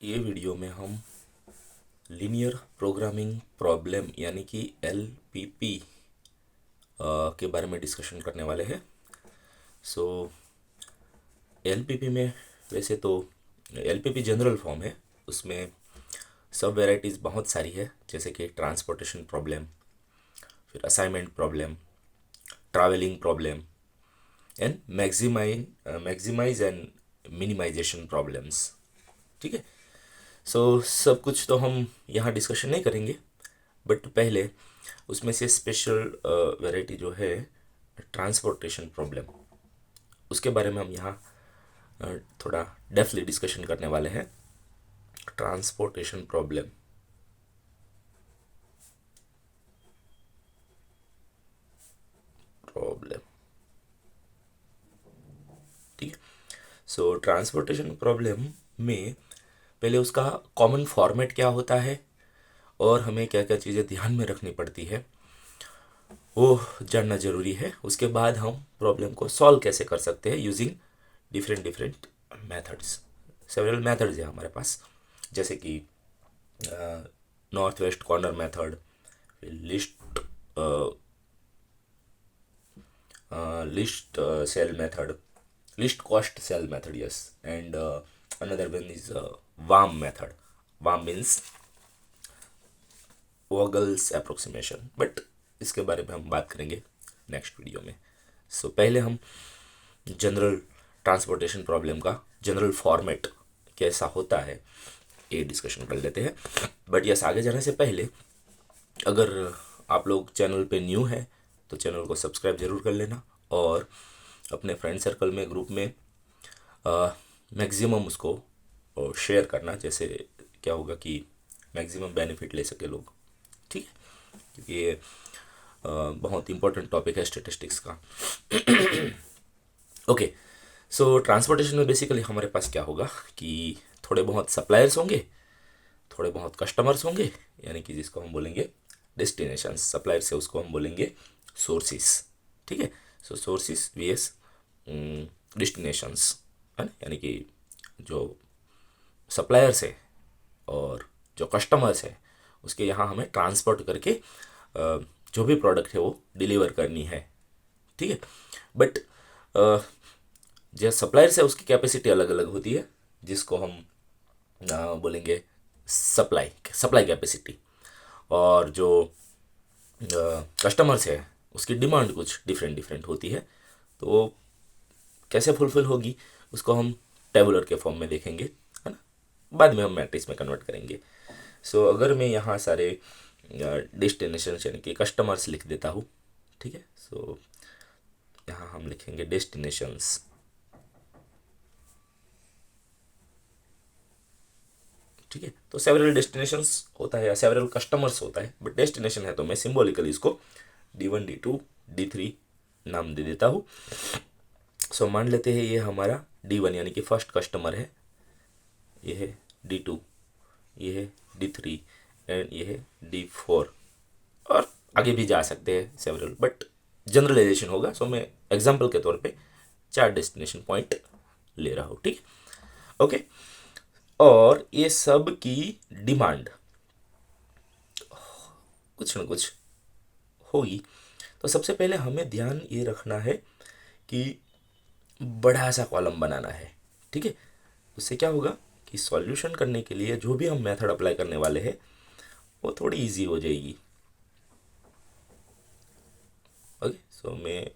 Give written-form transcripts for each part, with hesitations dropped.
ये वीडियो में हम लीनियर प्रोग्रामिंग प्रॉब्लम यानी कि एलपीपी के बारे में डिस्कशन करने वाले हैं। सो एलपीपी में वैसे तो एलपीपी जनरल फॉर्म है, उसमें सब वेराइटीज़ बहुत सारी है, जैसे कि ट्रांसपोर्टेशन प्रॉब्लम, फिर assignment problem, travelling problem and maximize and minimization problems. ठीक है। सब कुछ तो हम यहाँ डिस्कशन नहीं करेंगे, बट पहले उसमें से स्पेशल वैरायटी जो है ट्रांसपोर्टेशन प्रॉब्लम, उसके बारे में हम यहाँ थोड़ा डेप्थली डिस्कशन करने वाले हैं। ट्रांसपोर्टेशन प्रॉब्लम प्रॉब्लम ठीक है। सो ट्रांसपोर्टेशन प्रॉब्लम में पहले उसका कॉमन फॉर्मेट क्या होता है और हमें क्या क्या चीज़ें ध्यान में रखनी पड़ती है वो जानना ज़रूरी है। उसके बाद हम प्रॉब्लम को सॉल्व कैसे कर सकते हैं using different different methods. Several methods है हमारे पास, जैसे कि north west corner method, least least cell method, least cost cell method, yes, and another one is WAM method. WAM means Vogel's approximation, but इसके बारे में हम बात करेंगे नेक्स्ट वीडियो में। पहले हम जनरल ट्रांसपोर्टेशन प्रॉब्लम का जनरल फॉर्मेट कैसा होता है ये डिस्कशन कर लेते हैं। बट यस, आगे जाने से पहले अगर आप लोग चैनल पे न्यू है तो चैनल को सब्सक्राइब जरूर कर लेना और अपने फ्रेंड सर्कल में, ग्रुप में मैक्सिमम उसको शेयर करना, जैसे क्या होगा कि मैक्सिमम बेनिफिट ले सके लोग। ठीक है, क्योंकि ये बहुत इंपॉर्टेंट टॉपिक है स्टेटिस्टिक्स का। ओके, ट्रांसपोर्टेशन में बेसिकली हमारे पास क्या होगा कि थोड़े बहुत सप्लायर्स होंगे, थोड़े बहुत कस्टमर्स होंगे, यानी कि जिसको हम बोलेंगे डेस्टिनेशन। सप्लायर से उसको हम बोलेंगे सोर्सेस। ठीक है। सोर्सेस वीएस डेस्टिनेशंस, है ना, यानी कि जो सप्लायर्स है और जो कस्टमर्स है उसके यहाँ हमें ट्रांसपोर्ट करके जो भी प्रोडक्ट है वो डिलीवर करनी है। ठीक है। बट जो सप्लायर्स है उसकी कैपेसिटी अलग अलग होती है, जिसको हम बोलेंगे सप्लाई सप्लाई कैपेसिटी। और जो कस्टमर्स है उसकी डिमांड कुछ डिफरेंट डिफरेंट होती है। तो वो कैसे फुलफिल होगी उसको हम टेबुलर के फॉर्म में देखेंगे, है ना, बाद में हम मैट्रिक्स में कन्वर्ट करेंगे। अगर मैं यहाँ सारे डेस्टिनेशन यानी कि कस्टमर्स लिख देता हूँ, ठीक है। यहाँ हम लिखेंगे डेस्टिनेशंस। ठीक है। तो सेवरल डेस्टिनेशंस होता है या सेवरल कस्टमर्स होता है, बट डेस्टिनेशन है तो मैं सिंबॉलिकली इसको D1 D2 D3 नाम दे देता हूँ। मान लेते हैं ये हमारा D1 यानी कि फर्स्ट कस्टमर है, ये है D2, ये है D3 एंड ये है D4, और आगे भी जा सकते हैं सेवरल, बट जनरलाइजेशन होगा। मैं एग्जांपल के तौर पे 4 डेस्टिनेशन पॉइंट ले रहा हूँ। ठीक है। ओके, और ये सब की डिमांड कुछ न कुछ होगी। तो सबसे पहले हमें ध्यान ये रखना है कि बड़ा सा कॉलम बनाना है। ठीक है। उससे क्या होगा कि सॉल्यूशन करने के लिए जो भी हम मेथड अप्लाई करने वाले हैं वो थोड़ी इजी हो जाएगी। ओके, मैं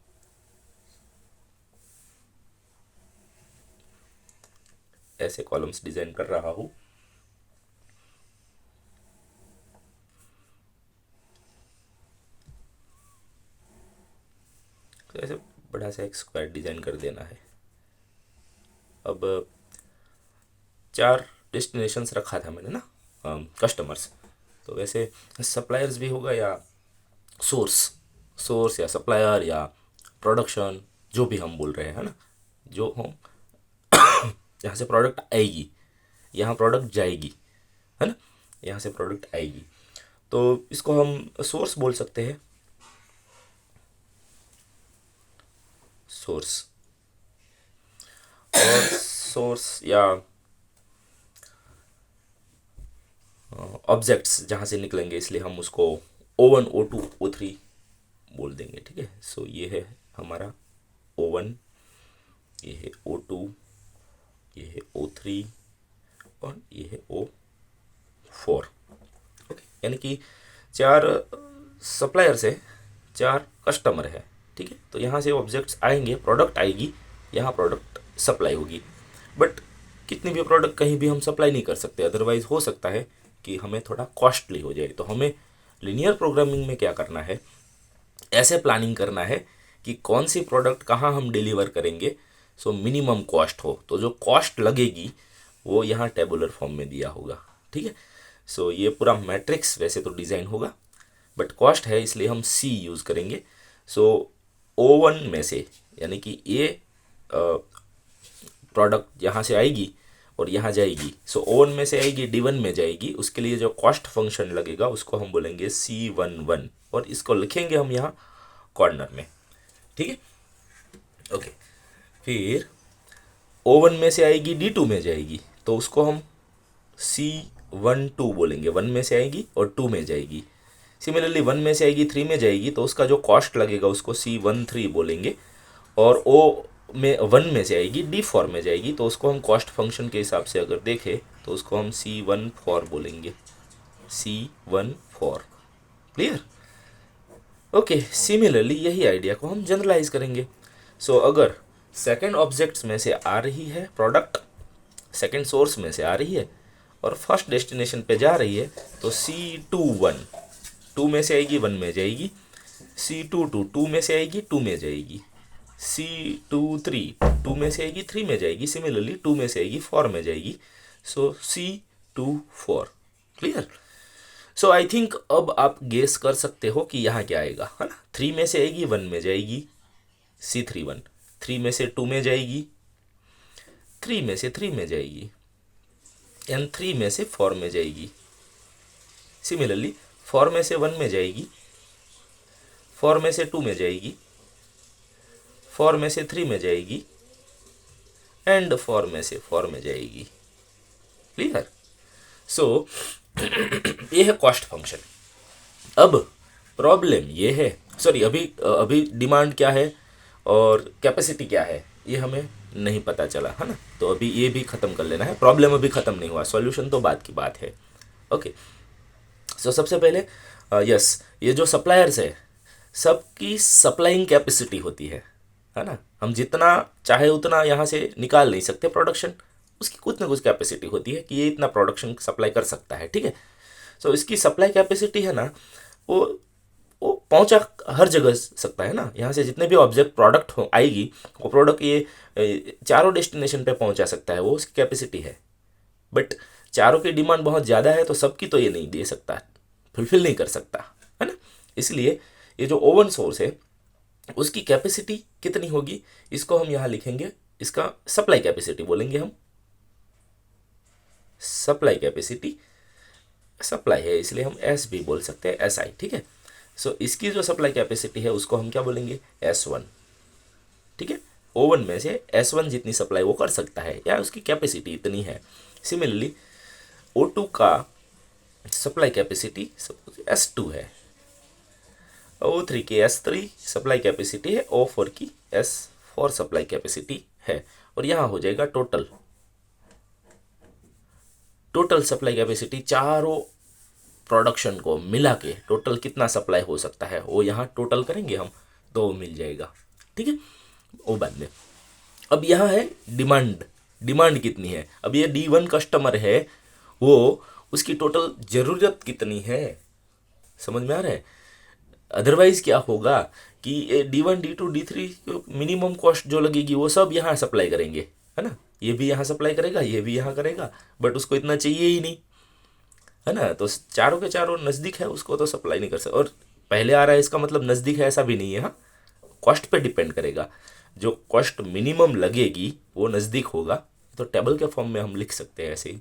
ऐसे कॉलम्स डिजाइन कर रहा हूँ। तो ऐसे बड़ा सा एक स्क्वायर डिजाइन कर देना है। अब 4 डेस्टिनेशंस रखा था मैंने ना, कस्टमर्स। तो वैसे सप्लायर्स भी होगा या सोर्स, सोर्स या सप्लायर या प्रोडक्शन, जो भी हम बोल रहे हैं, है ना, जो हम यहाँ से प्रोडक्ट आएगी, यहाँ प्रोडक्ट जाएगी, है ना, यहाँ से प्रोडक्ट आएगी, तो इसको हम सोर्स बोल सकते हैं। सोर्स, और सोर्स या ऑब्जेक्ट्स जहाँ से निकलेंगे, इसलिए हम उसको O1 O2 O3 बोल देंगे, ठीक है। सो ये है हमारा O1, ये है O2, ये है O3 और ये है O4। ओके, यानी कि 4 सप्लायर्स है, 4 कस्टमर है, ठीक है। तो यहाँ से ऑब्जेक्ट्स आएंगे, प्रोडक्ट आएगी, यहाँ प्रोडक्ट सप्लाई होगी। बट कितनी भी प्रोडक्ट कहीं भी हम सप्लाई नहीं कर सकते, अदरवाइज हो सकता है कि हमें थोड़ा कॉस्टली हो जाए। तो हमें लीनियर प्रोग्रामिंग में क्या करना है, ऐसे प्लानिंग करना है कि कौन सी प्रोडक्ट कहाँ हम डिलीवर करेंगे, सो मिनिमम कॉस्ट हो। तो जो कॉस्ट लगेगी वो यहाँ टेबुलर फॉर्म में दिया होगा, ठीक है। सो ये पूरा मैट्रिक्स वैसे तो डिज़ाइन होगा, बट कॉस्ट है इसलिए हम C यूज़ करेंगे। सो O1 में से, यानी कि ये प्रोडक्ट यहाँ से आएगी और यहाँ जाएगी, सो O1 में से आएगी D1 में जाएगी, उसके लिए जो कॉस्ट फंक्शन लगेगा उसको हम बोलेंगे C11 और इसको लिखेंगे हम यहाँ कॉर्नर में, ठीक है। ओके, फिर O1 में से आएगी D2 में जाएगी, तो उसको हम C12 बोलेंगे, 1 में से आएगी और 2 में जाएगी। सिमिलरली 1 में से आएगी 3 में जाएगी, तो उसका जो कॉस्ट लगेगा उसको C13 बोलेंगे। और O1 में से आएगी D4 में जाएगी, तो उसको हम कॉस्ट फंक्शन के हिसाब से अगर देखें तो उसको हम C14 बोलेंगे, C14। क्लियर? ओके, सिमिलरली यही आइडिया को हम जनरलाइज करेंगे। सो अगर सेकेंड ऑब्जेक्ट्स में से आ रही है प्रोडक्ट, सेकेंड सोर्स में से आ रही है और फर्स्ट डेस्टिनेशन पे जा रही है, तो C21 2 में से आएगी 1 में जाएगी, C22 2 में से आएगी 2 में जाएगी, C23 2 में से आएगी 3 में जाएगी, सिमिलरली 2 में से आएगी 4 में जाएगी, सो C24। Clear? So I think अब आप गेस कर सकते हो कि यहाँ क्या आएगा, है ना। 3 में से आएगी 1 में जाएगी, C31, 3 में से 2 में जाएगी, 3 में से 3 में जाएगी, एंड 3 में से 4 में जाएगी। सिमिलरली 4 में से 1 में जाएगी, 4 में से 2 में जाएगी, 4 में से 3 में जाएगी, एंड 4 में से 4 में जाएगी। क्लियर? सो ये है कॉस्ट फंक्शन। अब प्रॉब्लम ये है, सॉरी, अभी डिमांड क्या है और कैपेसिटी क्या है ये हमें नहीं पता चला, है ना। तो अभी ये भी ख़त्म कर लेना है, प्रॉब्लम अभी ख़त्म नहीं हुआ, सॉल्यूशन तो बाद की बात है। ओके, सो सबसे पहले यस, ये जो सप्लायर्स है सबकी सप्लाइंग कैपेसिटी होती है ना। हम जितना चाहे उतना यहाँ से निकाल नहीं सकते प्रोडक्शन, उसकी कुछ ना कुछ कैपेसिटी होती है कि ये इतना प्रोडक्शन सप्लाई कर सकता है, ठीक है। सो इसकी सप्लाई कैपेसिटी है ना, वो पहुंचा हर जगह सकता है ना। यहाँ से जितने भी ऑब्जेक्ट प्रोडक्ट हो आएगी, वो प्रोडक्ट ये चारों डेस्टिनेशन पे पहुंचा सकता है, वो उसकी कैपेसिटी है। बट चारों की डिमांड बहुत ज़्यादा है, तो सबकी तो ये नहीं दे सकता, फुलफिल नहीं कर सकता, है ना। इसलिए ये जो O1 सोर्स है उसकी कैपेसिटी कितनी होगी, इसको हम यहाँ लिखेंगे, इसका सप्लाई कैपेसिटी बोलेंगे हम। सप्लाई कैपेसिटी, सप्लाई है इसलिए हम S भी बोल सकते हैं, SI, ठीक है। सो इसकी जो सप्लाई कैपेसिटी है उसको हम क्या बोलेंगे, S1, ठीक है। O1 में से S1 जितनी सप्लाई वो कर सकता है या उसकी कैपेसिटी इतनी है। सिमिलरली O2 का सप्लाई कैपेसिटी S2 है, O3 की S3 सप्लाई कैपेसिटी है, O4 की S4 सप्लाई कैपेसिटी है। और यहाँ हो जाएगा टोटल सप्लाई कैपेसिटी, चारों प्रोडक्शन को मिला के टोटल कितना सप्लाई हो सकता है वो यहाँ टोटल करेंगे हम, तो मिल जाएगा, ठीक है। वो बाद में, अब यहाँ है डिमांड कितनी है। अब ये D1 कस्टमर है, वो उसकी टोटल ज़रूरत कितनी है, समझ में आ रहा है। अदरवाइज क्या होगा कि D1 D2 D3 minimum cost जो लगेगी वो सब यहाँ सप्लाई करेंगे, है ना। ये भी यहाँ सप्लाई करेगा, ये भी यहाँ करेगा, बट उसको इतना चाहिए ही नहीं, है ना। तो चारों के चारों नज़दीक है, उसको तो सप्लाई नहीं कर सकता। और पहले आ रहा है इसका मतलब नज़दीक है ऐसा भी नहीं है, हाँ, कॉस्ट पे डिपेंड करेगा। जो कॉस्ट मिनिमम लगेगी वो नज़दीक होगा, तो टेबल के फॉर्म में हम लिख सकते हैं ऐसे ही,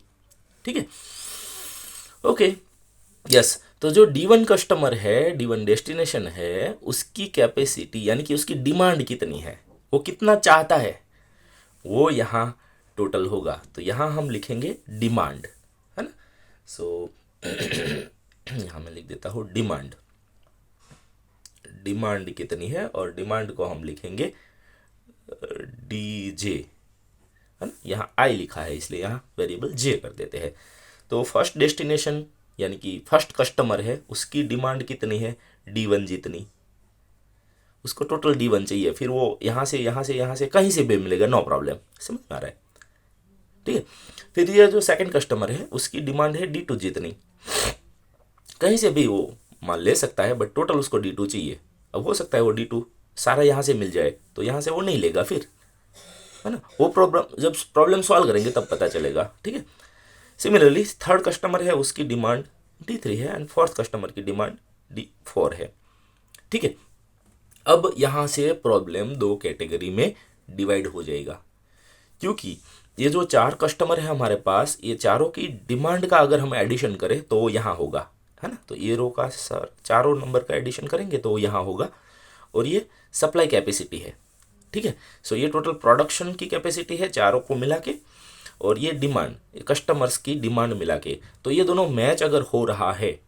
ठीक है। ओके, यस, तो जो D1 कस्टमर है, D1 डेस्टिनेशन है, उसकी कैपेसिटी यानी कि उसकी डिमांड कितनी है, वो कितना चाहता है, वो यहाँ टोटल होगा। तो यहाँ हम लिखेंगे डिमांड, है ना। सो यहाँ मैं लिख देता हूँ डिमांड। डिमांड कितनी है, और डिमांड को हम लिखेंगे डी जे, है ना। यहाँ आई लिखा है इसलिए यहाँ वेरिएबल जे कर देते हैं। तो फर्स्ट डेस्टिनेशन यानी कि फर्स्ट कस्टमर है, उसकी डिमांड कितनी है, D1 जितनी, उसको टोटल D1 चाहिए। फिर वो यहाँ से यहाँ से यहाँ से कहीं से भी मिलेगा, नो प्रॉब्लम, समझ में आ रहा है, ठीक है। फिर ये जो सेकंड कस्टमर है उसकी डिमांड है D2 जितनी, कहीं से भी वो मान ले सकता है, बट टोटल उसको D2 चाहिए। अब हो सकता है वो D2 सारा यहाँ से मिल जाए, तो यहाँ से वो नहीं लेगा फिर, है ना। वो प्रॉब्लम जब प्रॉब्लम सॉल्व करेंगे तब पता चलेगा, ठीक है। सिमिलरली थर्ड कस्टमर है, उसकी डिमांड D3 है, एंड फोर्थ कस्टमर की डिमांड D4 है, ठीक है। अब यहाँ से प्रॉब्लम दो कैटेगरी में डिवाइड हो जाएगा, क्योंकि ये जो चार कस्टमर है हमारे पास, ये चारों की डिमांड का अगर हम एडिशन करें तो वो यहाँ होगा, है ना। तो ये रो का सर चारों नंबर का एडिशन करेंगे तो वो यहाँ होगा, और ये सप्लाई कैपेसिटी है, ठीक है। सो ये टोटल प्रोडक्शन की कैपेसिटी है चारों को मिला के, और ये डिमांड कस्टमर्स की डिमांड मिला के। तो ये दोनों मैच अगर हो रहा है,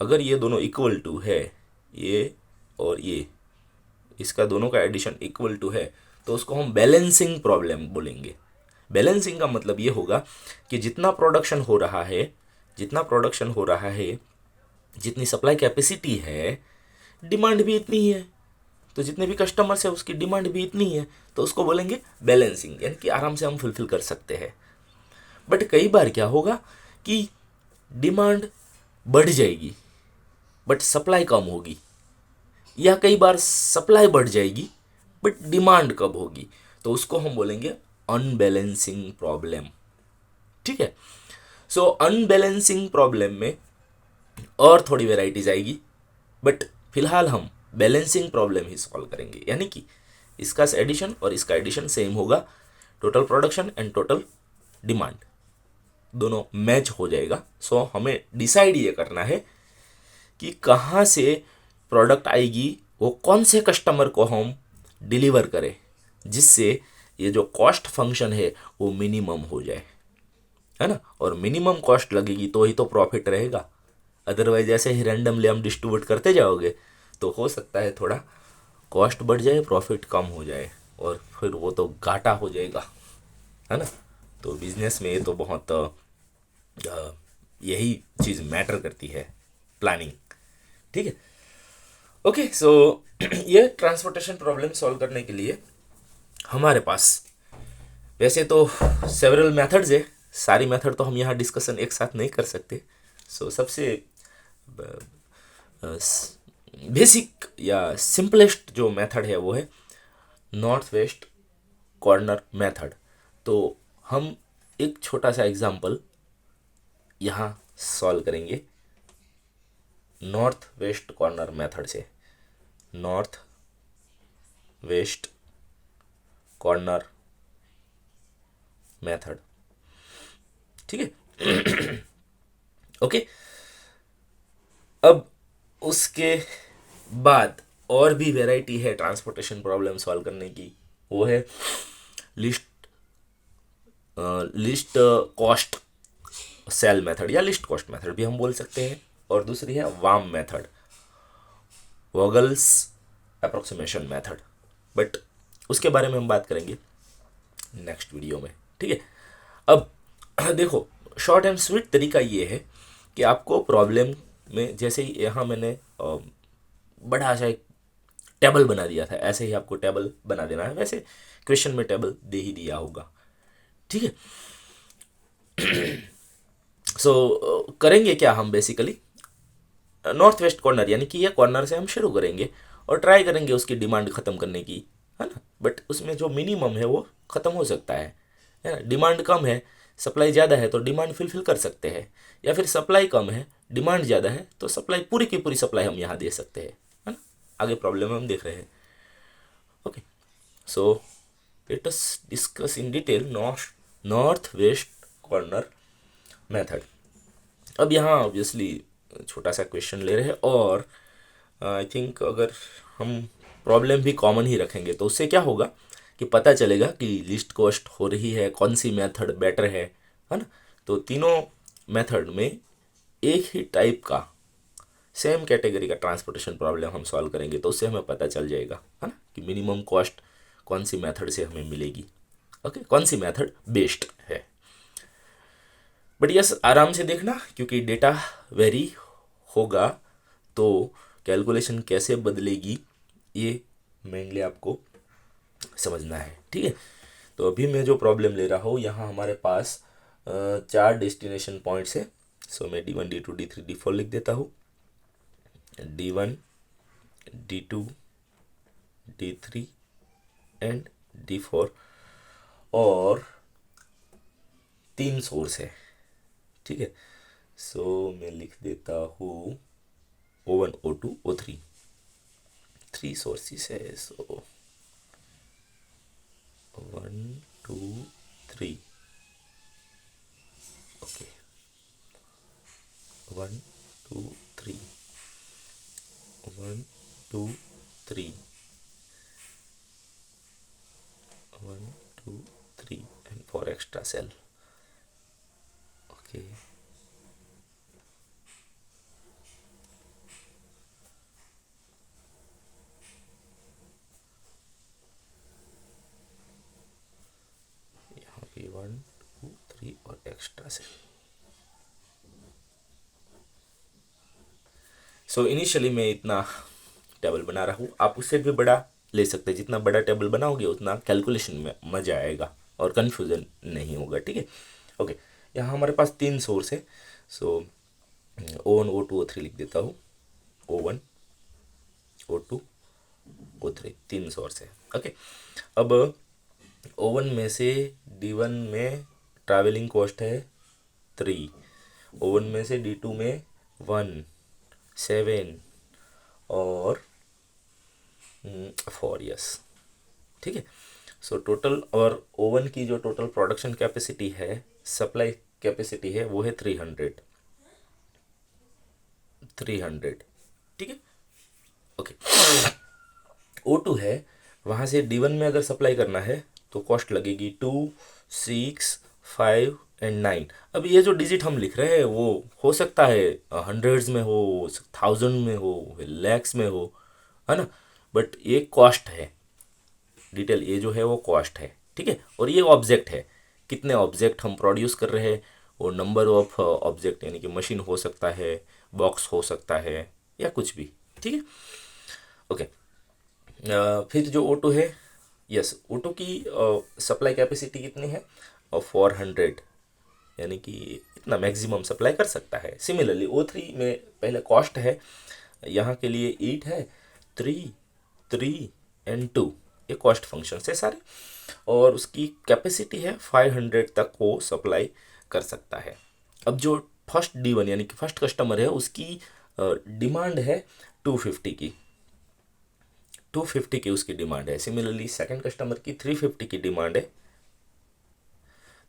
अगर ये दोनों इक्वल टू है, ये और ये, इसका दोनों का एडिशन इक्वल टू है, तो उसको हम बैलेंसिंग प्रॉब्लम बोलेंगे। बैलेंसिंग का मतलब ये होगा कि जितना प्रोडक्शन हो रहा है, जितना प्रोडक्शन हो रहा है, जितनी सप्लाई कैपेसिटी है, डिमांड भी इतनी ही है, तो जितने भी कस्टमर्स है उसकी डिमांड भी इतनी ही है, तो उसको बोलेंगे बैलेंसिंग, यानी कि आराम से हम फुलफिल कर सकते हैं। बट कई बार क्या होगा कि डिमांड बढ़ जाएगी बट सप्लाई कम होगी, या कई बार सप्लाई बढ़ जाएगी बट डिमांड कब होगी, तो उसको हम बोलेंगे अनबैलेंसिंग प्रॉब्लम, ठीक है। सो अनबैलेंसिंग प्रॉब्लम में और थोड़ी वेराइटीज आएगी, बट फिलहाल हम बैलेंसिंग प्रॉब्लम ही सॉल्व करेंगे, यानी कि इसका एडिशन और इसका एडिशन सेम होगा, total production and total demand दोनों मैच हो जाएगा। सो हमें डिसाइड ये करना है कि कहाँ से प्रोडक्ट आएगी, वो कौन से कस्टमर को हम डिलीवर करें, जिससे ये जो कॉस्ट फंक्शन है वो मिनिमम हो जाए, है ना। और मिनिमम कॉस्ट लगेगी तो ही तो प्रॉफिट रहेगा, अदरवाइज ऐसे ही रैंडमली हम डिस्ट्रीब्यूट करते जाओगे तो हो सकता है थोड़ा कॉस्ट बढ़ जाए, प्रॉफिट कम हो जाए, और फिर वो तो घाटा हो जाएगा, है ना। तो बिजनेस में ये तो बहुत यही चीज़ मैटर करती है, प्लानिंग, ठीक है। ओके, सो ये ट्रांसपोर्टेशन प्रॉब्लम सॉल्व करने के लिए हमारे पास वैसे तो सेवरल मेथड्स है, सारी मेथड तो हम यहाँ डिस्कशन एक साथ नहीं कर सकते। सो सबसे बेसिक या सिंपलेस्ट जो मेथड है वो है नॉर्थ वेस्ट कॉर्नर मेथड। तो हम एक छोटा सा एग्जांपल यहाँ सॉल्व करेंगे नॉर्थ वेस्ट कॉर्नर मेथड से। नॉर्थ वेस्ट कॉर्नर मेथड, ठीक है। ओके, अब उसके बाद और भी वैरायटी है ट्रांसपोर्टेशन प्रॉब्लम सॉल्व करने की, वो है लिस्ट कॉस्ट सेल मेथड, या लिस्ट कॉस्ट मेथड भी हम बोल सकते हैं, और दूसरी है वाम मेथड, वोगल्स अप्रोक्सीमेशन मेथड। बट उसके बारे में हम बात करेंगे नेक्स्ट वीडियो में, ठीक है। अब देखो, शॉर्ट एंड स्वीट तरीका ये है कि आपको प्रॉब्लम में, जैसे ही यहाँ मैंने बड़ा सा एक टेबल बना दिया था, ऐसे ही आपको टेबल बना देना है, वैसे क्वेश्चन में टेबल दे ही दिया होगा, ठीक है। सो करेंगे क्या हम, बेसिकली नॉर्थ वेस्ट कॉर्नर यानी कि ये कॉर्नर से हम शुरू करेंगे और ट्राई करेंगे उसकी डिमांड ख़त्म करने की, है ना। बट उसमें जो मिनिमम है वो ख़त्म हो सकता है ना। डिमांड कम है, सप्लाई ज़्यादा है तो डिमांड फुलफिल कर सकते हैं, या फिर सप्लाई कम है, डिमांड ज़्यादा है तो सप्लाई पूरी की पूरी सप्लाई हम यहाँ दे सकते हैं, है ना। आगे प्रॉब्लम हम देख रहे हैं। Okay, so let us discuss in detail north west corner method. अब यहाँ ऑब्वियसली छोटा सा क्वेश्चन ले रहे हैं, और आई थिंक अगर हम प्रॉब्लम भी कॉमन ही रखेंगे तो उससे क्या होगा कि पता चलेगा कि लिस्ट कॉस्ट हो रही है, कौन सी मेथड बेटर है ना। तो तीनों मेथड में एक ही टाइप का सेम कैटेगरी का ट्रांसपोर्टेशन प्रॉब्लम हम सॉल्व करेंगे तो उससे हमें पता चल जाएगा, है ना, कि मिनिमम कॉस्ट कौन सी मेथड से हमें मिलेगी, ओके, कौन सी मेथड बेस्ट है। बट यस, आराम से देखना, क्योंकि डेटा वेरी होगा तो कैलकुलेशन कैसे बदलेगी ये मेनली आपको समझना है, ठीक है। तो अभी मैं जो प्रॉब्लम ले रहा हूँ, यहाँ हमारे पास 4 डेस्टिनेशन पॉइंट्स है। सो मैं D1 D2 D3 D4 लिख देता हूँ। D1 D2 D3 and D4 और 3 सोर्स है, ठीक है। सो मैं लिख देता हूँ O1 O2 O3, 3 सोर्सेस है। सो 1 2 3, okay, 1 2 3, 1 2 3, 1 2 3 and 4 extra cell, okay। यहाँ पे 1 2 3 और एक्स्ट्रा सेल। सो इनिशियली मैं इतना टेबल बना रहा हूँ, आप उससे भी बड़ा ले सकते हैं। जितना बड़ा टेबल बनाओगे उतना कैलकुलेशन में मज़ा आएगा और कन्फ्यूज़न नहीं होगा, ठीक है, ओके। यहाँ हमारे पास 3 सोर्स है। सो O1 O2 O3 लिख देता हूँ। O1 O2 O3 3 सोर्स है, ओके। अब O1 में से D1 में ट्रैवलिंग कॉस्ट है 3, O1 में से D2 में 1 7 और 4, यस, ठीक है। सो टोटल, और ओवन की जो टोटल प्रोडक्शन कैपेसिटी है, सप्लाई कैपेसिटी है, वो है 300, ठीक है, ओके। O2 है, वहाँ से D1 में अगर सप्लाई करना है तो कॉस्ट लगेगी 2 6 5 एंड 9। अब ये जो डिजिट हम लिख रहे हैं वो हो सकता है हंड्रेड्स में हो, 1000 में हो, लैक्स में हो, है ना, बट ये कॉस्ट है। डिटेल ये जो है वो कॉस्ट है, ठीक है। और ये ऑब्जेक्ट है, कितने ऑब्जेक्ट हम प्रोड्यूस कर रहे हैं, वो नंबर ऑफ ऑब्जेक्ट, यानी कि मशीन हो सकता है, बॉक्स हो सकता है, या कुछ भी, ठीक है, ओके। फिर जो O2 है, यस, O2 की सप्लाई कैपेसिटी कितनी है, 400, यानी कि इतना मैक्सिमम सप्लाई कर सकता है। सिमिलरली O3 में पहले कॉस्ट है, यहाँ के लिए 8 है, 3 3 एंड 2, ये कॉस्ट फंक्शन है सारे, और उसकी कैपेसिटी है 500 तक वो सप्लाई कर सकता है। अब जो फर्स्ट D1 यानी कि फर्स्ट कस्टमर है, उसकी डिमांड है 250 की, 250 की उसकी डिमांड है। सिमिलरली सेकंड कस्टमर की 350 की डिमांड है,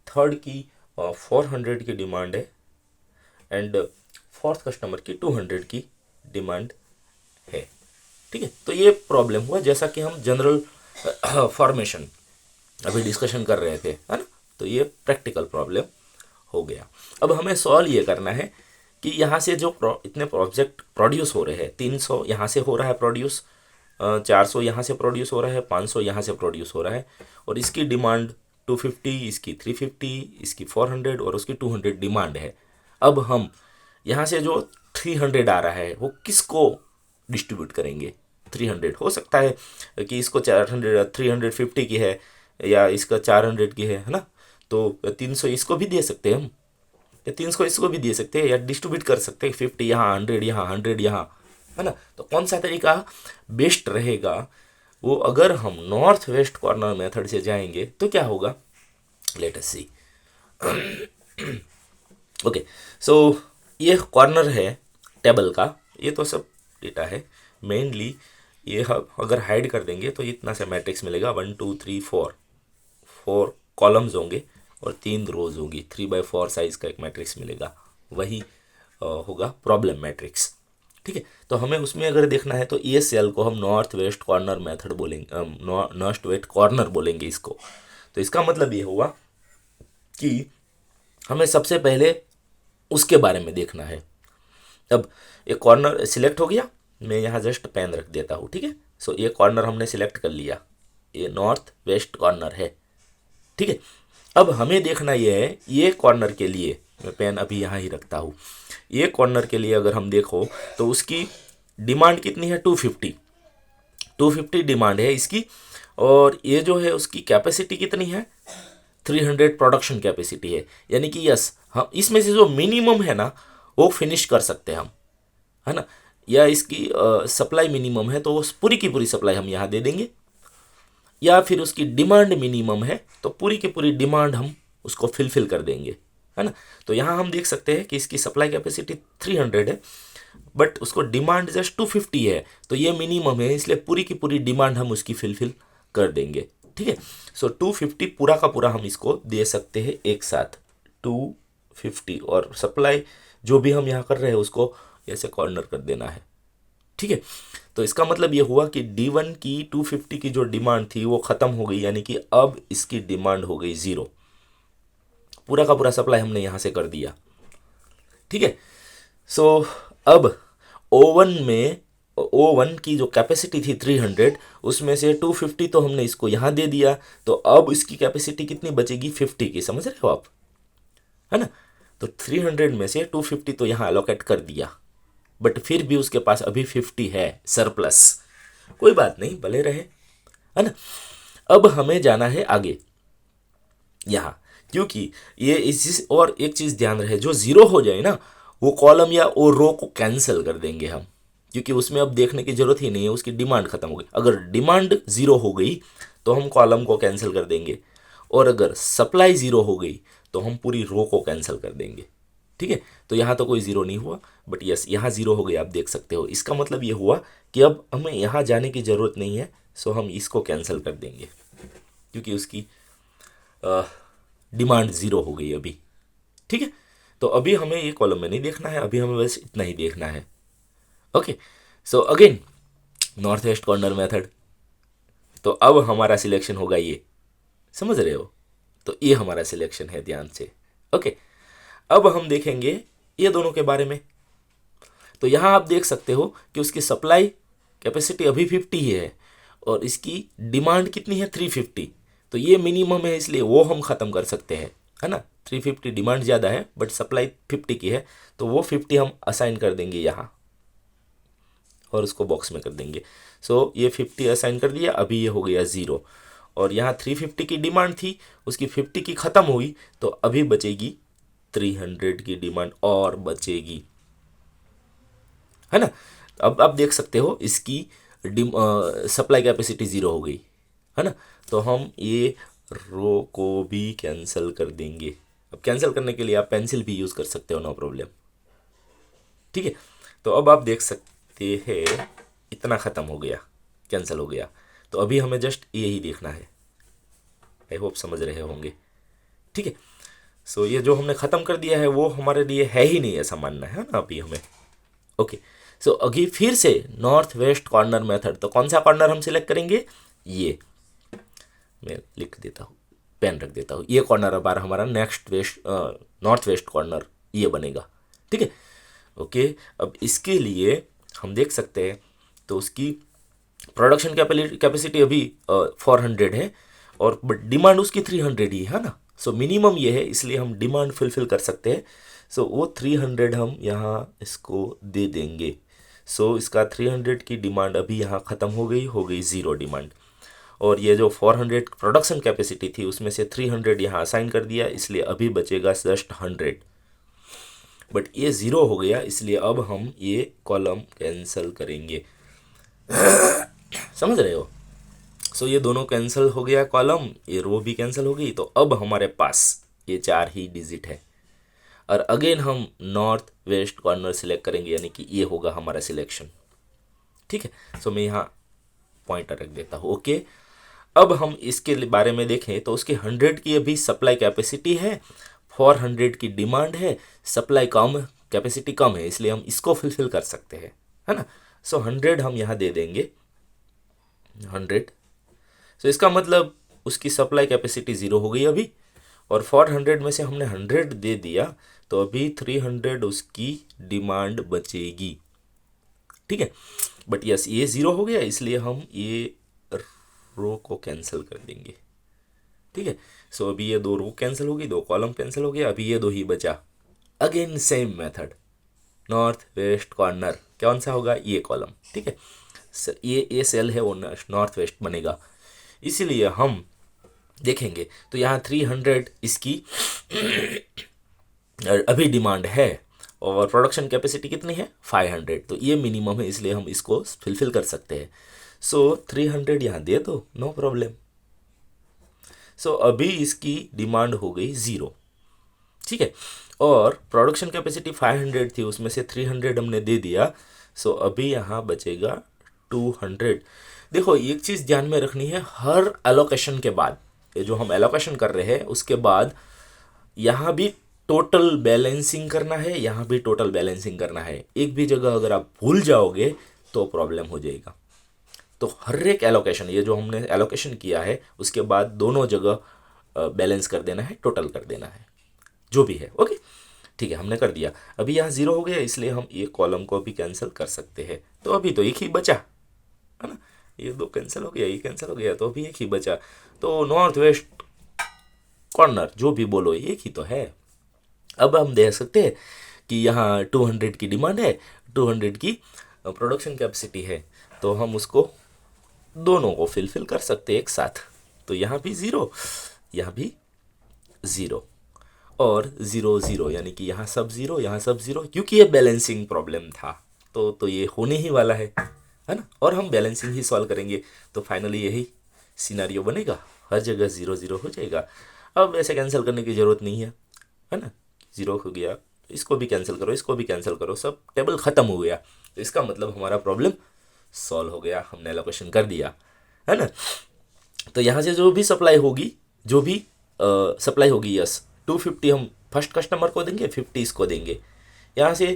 थर्ड की 400 की डिमांड है, एंड फोर्थ कस्टमर की 200 की डिमांड है, ठीक है। तो ये प्रॉब्लम हुआ, जैसा कि हम जनरल फॉर्मेशन अभी डिस्कशन कर रहे थे, है ना, तो ये प्रैक्टिकल प्रॉब्लम हो गया। अब हमें सॉल्व ये करना है कि यहाँ से जो इतने प्रोजेक्ट प्रोड्यूस हो रहे हैं, 300 यहाँ से हो रहा है प्रोड्यूस, 400 यहाँ से प्रोड्यूस हो रहा है, 500 यहाँ से प्रोड्यूस हो रहा है, और इसकी डिमांड 250, इसकी 350, इसकी 400 और उसकी 200 डिमांड है। अब हम यहाँ से जो 300 आ रहा है वो किसको डिस्ट्रीब्यूट करेंगे। 300 हो सकता है कि इसको 400 350 की है, या इसका 400 की है ना, तो 300 इसको भी दे सकते हैं हम, या 300 इसको भी दे सकते हैं, या डिस्ट्रीब्यूट कर सकते हैं, 50 यहाँ, 100 यहाँ, 100 यहाँ, है ना। तो कौन सा तरीका बेस्ट रहेगा, वो अगर हम नॉर्थ वेस्ट कॉर्नर मेथड से जाएंगे तो क्या होगा, लेट अस सी। ओके, सो ये कॉर्नर है टेबल का, ये तो सब डेटा है मेनली। ये हम अगर हाइड कर देंगे तो इतना सा मैट्रिक्स मिलेगा, 1 2 3 4 कॉलम्स होंगे और 3 रोज होगी, 3/4 साइज का एक मैट्रिक्स मिलेगा, वही होगा प्रॉब्लम मैट्रिक्स, ठीक है। तो हमें उसमें अगर देखना है तो ये सेल को हम नॉर्थ वेस्ट कॉर्नर मेथड बोलेंगे, नॉर्थ वेस्ट कॉर्नर बोलेंगे इसको। तो इसका मतलब ये हुआ कि हमें सबसे पहले उसके बारे में देखना है, अब एक कॉर्नर सिलेक्ट हो गया, मैं यहाँ जस्ट पेन रख देता हूँ, ठीक है। सो ये कॉर्नर हमने सिलेक्ट कर लिया, ये नॉर्थ वेस्ट कॉर्नर है, ठीक है। अब हमें देखना ये है, ये कॉर्नर के लिए मैं पेन अभी यहाँ ही रखता हूँ, ये कॉर्नर के लिए अगर हम देखो तो उसकी डिमांड कितनी है, 250, 250 डिमांड है इसकी, और ये जो है उसकी कैपेसिटी कितनी है, 300 प्रोडक्शन कैपेसिटी है। यानी कि यस, हम इसमें से जो मिनिमम है ना वो फिनिश कर सकते हैं हम, है ना। या इसकी सप्लाई मिनिमम है तो वो पूरी की पूरी सप्लाई हम यहाँ दे देंगे, या फिर उसकी डिमांड मिनिमम है तो पूरी की पूरी डिमांड हम उसको फिलफिल कर देंगे, है ना। तो यहाँ हम देख सकते हैं कि इसकी सप्लाई कैपेसिटी 300 है, बट उसको डिमांड जस्ट 250 है, तो ये मिनिमम है, इसलिए पूरी की पूरी डिमांड हम उसकी फिलफिल कर देंगे, ठीक है। सो 250 पूरा का पूरा हम इसको दे सकते हैं एक साथ, 250, और सप्लाई जो भी हम यहाँ कर रहे हैं उसको ऐसे कॉर्नर कर देना है, ठीक है। तो इसका मतलब ये हुआ कि D1 की 250 की जो डिमांड थी वो ख़त्म हो गई, यानी कि अब इसकी डिमांड हो गई 0, पूरा का पूरा सप्लाई हमने यहाँ से कर दिया, ठीक है। सो अब O1 की जो कैपेसिटी थी 300, उसमें से 250 तो हमने इसको यहाँ दे दिया, तो अब इसकी कैपेसिटी कितनी बचेगी, 50 की, समझ रहे हो आप, है ना। तो 300 में से 250 तो यहाँ अलोकेट कर दिया, बट फिर भी उसके पास अभी 50 है सरप्लस, कोई बात नहीं, भले रहे, है ना। अब हमें जाना है आगे यहाँ, क्योंकि ये और एक चीज़ ध्यान रहे, जो ज़ीरो हो जाए ना वो कॉलम या वो रो को कैंसिल कर देंगे हम, क्योंकि उसमें अब देखने की जरूरत ही नहीं है, उसकी डिमांड खत्म हो गई। अगर डिमांड ज़ीरो हो गई तो हम कॉलम को कैंसिल कर देंगे, और अगर सप्लाई ज़ीरो हो गई तो हम पूरी रो को कैंसिल कर देंगे, ठीक है। तो यहाँ तो कोई ज़ीरो नहीं हुआ, बट यस यहाँ ज़ीरो हो गया, आप देख सकते हो। इसका मतलब ये हुआ कि अब हमें यहाँ जाने की ज़रूरत नहीं है, सो हम इसको कैंसिल कर देंगे, क्योंकि उसकी डिमांड ज़ीरो हो गई अभी, ठीक है। तो अभी हमें ये कॉलम में नहीं देखना है, अभी हमें बस इतना ही देखना है, okay. So again north west corner method, तो अब हमारा सिलेक्शन होगा ये, समझ रहे हो, तो ये हमारा सिलेक्शन है, ध्यान से, ओके। अब हम देखेंगे ये दोनों के बारे में। तो यहाँ आप देख सकते हो कि उसकी सप्लाई कैपेसिटी अभी 50 ही है, और इसकी डिमांड कितनी है, 350, तो ये मिनिमम है, इसलिए वो हम ख़त्म कर सकते हैं, है ना। 350 डिमांड ज़्यादा है बट सप्लाई 50 की है, तो वो 50 हम असाइन कर देंगे यहाँ, और उसको बॉक्स में कर देंगे। सो ये 50 असाइन कर दिया, अभी ये हो गया 0, और यहाँ 350 की डिमांड थी, उसकी 50 की ख़त्म हुई, तो अभी बचेगी 300 की डिमांड और बचेगी, है ना। अब आप देख सकते हो इसकी सप्लाई कैपेसिटी 0 हो गई, है ना। तो हम ये रो को भी कैंसिल कर देंगे। अब कैंसिल करने के लिए आप पेंसिल भी यूज़ कर सकते हो, नो प्रॉब्लम, ठीक है। तो अब आप देख सकते हैं इतना ख़त्म हो गया, कैंसिल हो गया, तो अभी हमें जस्ट यही देखना है, आई होप समझ रहे होंगे, ठीक है। सो ये जो हमने ख़त्म कर दिया है वो हमारे लिए है ही नहीं, ऐसा मानना है ना अभी हमें, ओके। सो अभी फिर से नॉर्थ वेस्ट कॉर्नर मेथड, तो कौन सा कॉर्नर हम सिलेक्ट करेंगे, ये मैं लिख देता हूँ, पेन रख देता हूँ, ये कॉर्नर अब हमारा next west north west corner ये बनेगा, ठीक है, ओके। अब इसके लिए हम देख सकते हैं, तो उसकी प्रोडक्शन कैपेसिटी अभी 400 है, और बट डिमांड उसकी 300 ही है ना। सो मिनिमम ये है, इसलिए हम डिमांड फुलफिल कर सकते हैं। सो वो 300 हम यहाँ इसको दे देंगे। सो इसका 300 की डिमांड अभी यहाँ ख़त्म हो गई 0 डिमांड, और ये जो 400 प्रोडक्शन कैपेसिटी थी उसमें से 300 यहाँ असाइन कर दिया, इसलिए अभी बचेगा जस्ट 100, बट ये 0 हो गया, इसलिए अब हम ये कॉलम कैंसिल करेंगे, समझ रहे हो। सो ये दोनों कैंसिल हो गया कॉलम, ये रो भी कैंसिल हो गई, तो अब हमारे पास ये 4 ही डिजिट है, और अगेन हम नॉर्थ वेस्ट कॉर्नर सिलेक्ट करेंगे, यानी कि ये होगा हमारा सिलेक्शन, ठीक है। सो मैं यहाँ पॉइंटर रख देता हूँ, ओके। अब हम इसके बारे में देखें तो उसकी 100 की अभी सप्लाई कैपेसिटी है, 400 की डिमांड है, सप्लाई कम, कैपेसिटी कम है, इसलिए हम इसको फुलफिल कर सकते हैं, है ना। सो 100 हम यहाँ दे देंगे, 100। सो इसका मतलब उसकी सप्लाई कैपेसिटी 0 हो गई अभी, और 400 में से हमने 100 दे दिया, तो अभी 300 उसकी डिमांड बचेगी, ठीक है। बट यस, ये 0 हो गया, इसलिए हम ये रो को कैंसिल कर देंगे, ठीक है। सो अभी ये 2 रो कैंसिल होगी, 2 कॉलम कैंसिल हो गया, अभी ये 2 ही बचा। Again same method, north west corner कौन सा होगा, ये कॉलम, ठीक है। ये सेल है वो नॉर्थ वेस्ट बनेगा, इसीलिए हम देखेंगे तो यहाँ 300 इसकी अभी डिमांड है और प्रोडक्शन कैपेसिटी कितनी है 500, तो ये मिनिमम है, इसलिए हम इसको फिलफिल कर सकते हैं। सो 300 यहाँ दे दो, नो प्रॉब्लम। सो अभी इसकी डिमांड हो गई 0, ठीक है, और प्रोडक्शन कैपेसिटी 500 थी, उसमें से 300 हमने दे दिया। सो अभी यहाँ बचेगा 200। देखो एक चीज़ ध्यान में रखनी है, हर एलोकेशन के बाद, ये जो हम एलोकेशन कर रहे हैं उसके बाद यहाँ भी टोटल बैलेंसिंग करना है, यहाँ भी टोटल बैलेंसिंग करना है। एक भी जगह अगर आप भूल जाओगे तो प्रॉब्लम हो जाएगा। तो हर एक एलोकेशन, ये जो हमने एलोकेशन किया है उसके बाद दोनों जगह बैलेंस कर देना है, टोटल कर देना है, जो भी है। ओके, ठीक है, हमने कर दिया। अभी यहाँ 0 हो गया, इसलिए हम ये कॉलम को भी कैंसिल कर सकते हैं। तो अभी तो एक ही बचा है ना, ये 2 कैंसिल हो गया, ये कैंसिल हो गया, तो अभी एक ही बचा। तो नॉर्थ वेस्ट कॉर्नर जो भी बोलो एक ही तो है। अब हम देख सकते हैं कि यहाँ 200 की डिमांड है, 200 की प्रोडक्शन कैपेसिटी है, तो हम उसको दोनों को फिलफिल कर सकते हैं एक साथ। तो यहाँ भी 0, यहाँ भी 0 और 0 0, यानी कि यहाँ सब 0, यहाँ सब 0, क्योंकि ये बैलेंसिंग प्रॉब्लम था तो ये होने ही वाला है ना। और हम बैलेंसिंग ही सॉल्व करेंगे, तो फाइनली यही सिनेरियो बनेगा, हर जगह 0 0 हो जाएगा। अब ऐसे कैंसिल करने की ज़रूरत नहीं है ना, 0 हो गया, इसको भी कैंसिल करो, इसको भी कैंसिल करो, सब टेबल ख़त्म हो गया। तो इसका मतलब हमारा प्रॉब्लम सॉल्व हो गया, हमने एलोकेशन कर दिया, है ना। तो यहाँ से जो भी सप्लाई होगी, जो भी सप्लाई होगी, यस 250 हम फर्स्ट कस्टमर को देंगे, 50 इसको देंगे। यहाँ से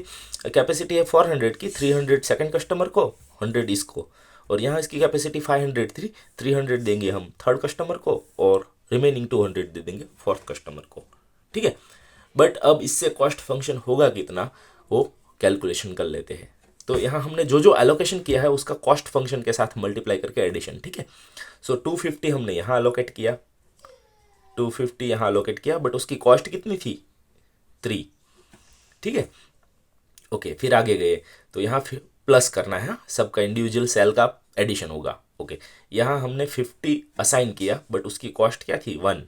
कैपेसिटी है 400 की, 300 सेकंड कस्टमर को, 100 इसको, और यहाँ इसकी कैपेसिटी 500 थी, 300 देंगे हम थर्ड कस्टमर को और रिमेनिंग 200 दे देंगे फोर्थ कस्टमर को, ठीक है। बट अब इससे कॉस्ट फंक्शन होगा कितना वो कैलकुलेशन कर लेते हैं। तो यहाँ हमने जो जो एलोकेशन किया है उसका कॉस्ट फंक्शन के साथ मल्टीप्लाई करके एडिशन, ठीक है। सो 250 हमने यहाँ एलोकेट किया, 250 यहाँ एलोकेट किया, बट उसकी कॉस्ट कितनी थी 3, ठीक है। ओके, फिर आगे गए तो यहाँ फिर प्लस करना है, सबका इंडिविजुअल सेल का एडिशन होगा। ओके, यहाँ हमने 50 असाइन किया, बट उसकी कॉस्ट क्या थी 1।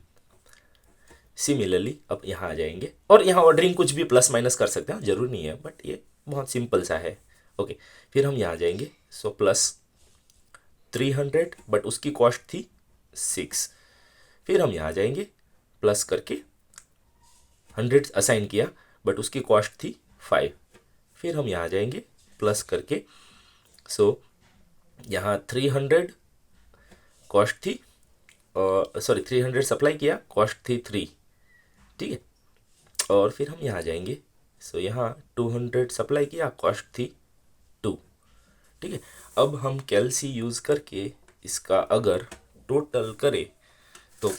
सिमिलरली अब यहाँ आ जाएंगे, और यहाँ ऑर्डरिंग कुछ भी प्लस माइनस कर सकते हैं, जरूरी नहीं है, बट ये बहुत सिंपल सा है। ओके, फिर हम यहाँ जाएंगे, सो प्लस 300, बट उसकी कॉस्ट थी 6। फिर हम यहाँ जाएंगे, प्लस करके 100 असाइन किया, बट उसकी कॉस्ट थी 5। फिर हम यहाँ जाएंगे, प्लस करके, सो यहाँ 300 कॉस्ट थी, सॉरी 300 सप्लाई किया, कॉस्ट थी 3, ठीक है। और फिर हम यहाँ जाएंगे, सो यहाँ 200 सप्लाई किया, कॉस्ट थी 2, ठीक है। अब हम कैलसी यूज़ करके इसका अगर टोटल करें तो